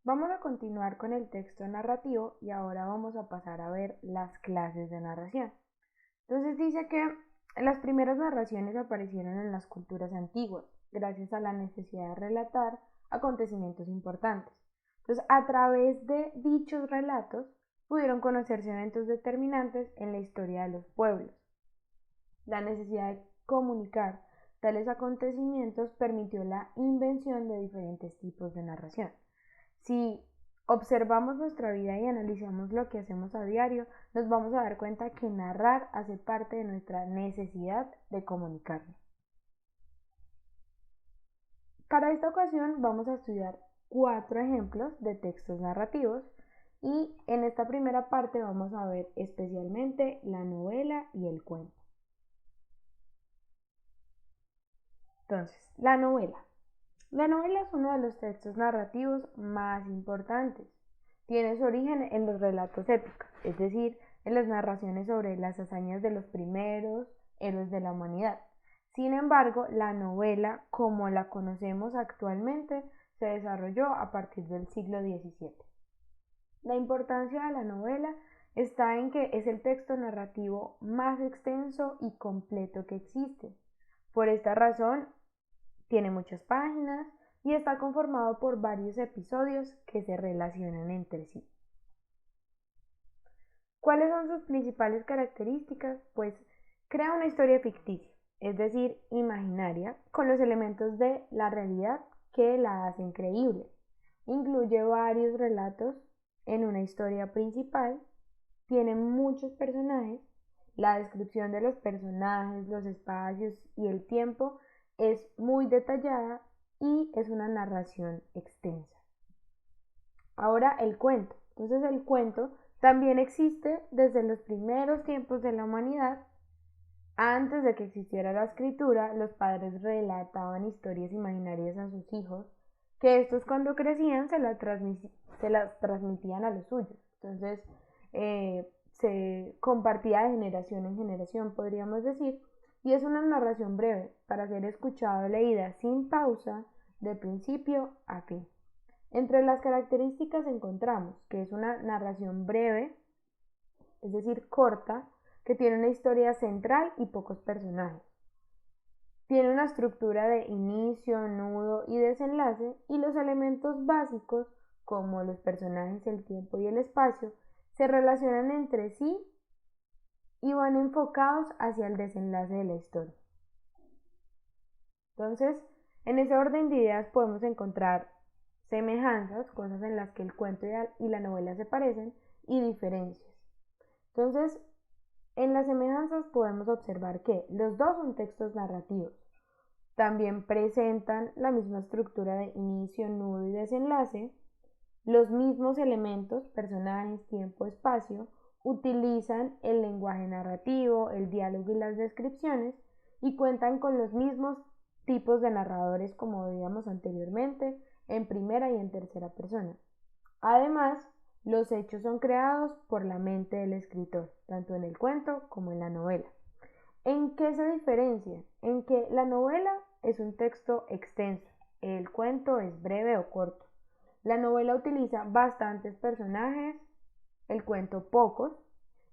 Vamos a continuar con el texto narrativo y ahora vamos a pasar a ver las clases de narración. Entonces dice que las primeras narraciones aparecieron en las culturas antiguas, gracias a la necesidad de relatar acontecimientos importantes. Entonces, a través de dichos relatos, pudieron conocerse eventos determinantes en la historia de los pueblos. La necesidad de comunicar tales acontecimientos permitió la invención de diferentes tipos de narración. Si observamos nuestra vida y analizamos lo que hacemos a diario, nos vamos a dar cuenta que narrar hace parte de nuestra necesidad de comunicarnos. Para esta ocasión vamos a estudiar 4 ejemplos de textos narrativos y en esta primera parte vamos a ver especialmente la novela y el cuento. Entonces, la novela. La novela es uno de los textos narrativos más importantes. Tiene su origen en los relatos épicos, es decir, en las narraciones sobre las hazañas de los primeros héroes de la humanidad. Sin embargo, la novela, como la conocemos actualmente, se desarrolló a partir del siglo XVII. La importancia de la novela está en que es el texto narrativo más extenso y completo que existe. Por esta razón, tiene muchas páginas y está conformado por varios episodios que se relacionan entre sí. ¿Cuáles son sus principales características? Pues crea una historia ficticia, es decir, imaginaria, con los elementos de la realidad que la hacen creíble. Incluye varios relatos en una historia principal, tiene muchos personajes, la descripción de los personajes, los espacios y el tiempo es muy detallada y es una narración extensa. Ahora el cuento. Entonces el cuento también existe desde los primeros tiempos de la humanidad. Antes de que existiera la escritura, los padres relataban historias imaginarias a sus hijos, que estos cuando crecían se las transmitían a los suyos. Entonces se compartía de generación en generación, podríamos decir, y es una narración breve para ser escuchada o leída sin pausa de principio a fin. Entre las características encontramos que es una narración breve, es decir, corta, que tiene una historia central y pocos personajes. Tiene una estructura de inicio, nudo y desenlace, y los elementos básicos, como los personajes, el tiempo y el espacio, se relacionan entre sí y van enfocados hacia el desenlace de la historia. Entonces, en ese orden de ideas podemos encontrar semejanzas, cosas en las que el cuento y la novela se parecen, y diferencias. Entonces, en las semejanzas podemos observar que los dos son textos narrativos. También presentan la misma estructura de inicio, nudo y desenlace, los mismos elementos, personajes, tiempo, espacio, utilizan el lenguaje narrativo, el diálogo y las descripciones y cuentan con los mismos tipos de narradores como veíamos anteriormente, en primera y en tercera persona. Además, los hechos son creados por la mente del escritor, tanto en el cuento como en la novela. ¿En qué se diferencia? En que la novela es un texto extenso, el cuento es breve o corto. La novela utiliza bastantes personajes, el cuento pocos.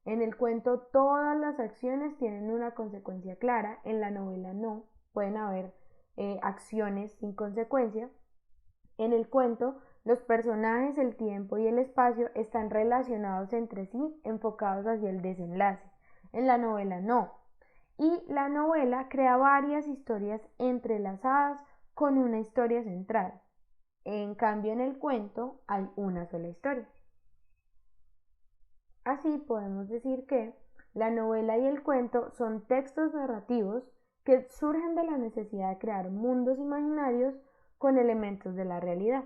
En el cuento todas las acciones tienen una consecuencia clara, en la novela no, pueden haber acciones sin consecuencia. En el cuento los personajes, el tiempo y el espacio están relacionados entre sí, enfocados hacia el desenlace. En la novela no. Y la novela crea varias historias entrelazadas con una historia central. En cambio, en el cuento hay una sola historia. Así podemos decir que la novela y el cuento son textos narrativos que surgen de la necesidad de crear mundos imaginarios con elementos de la realidad.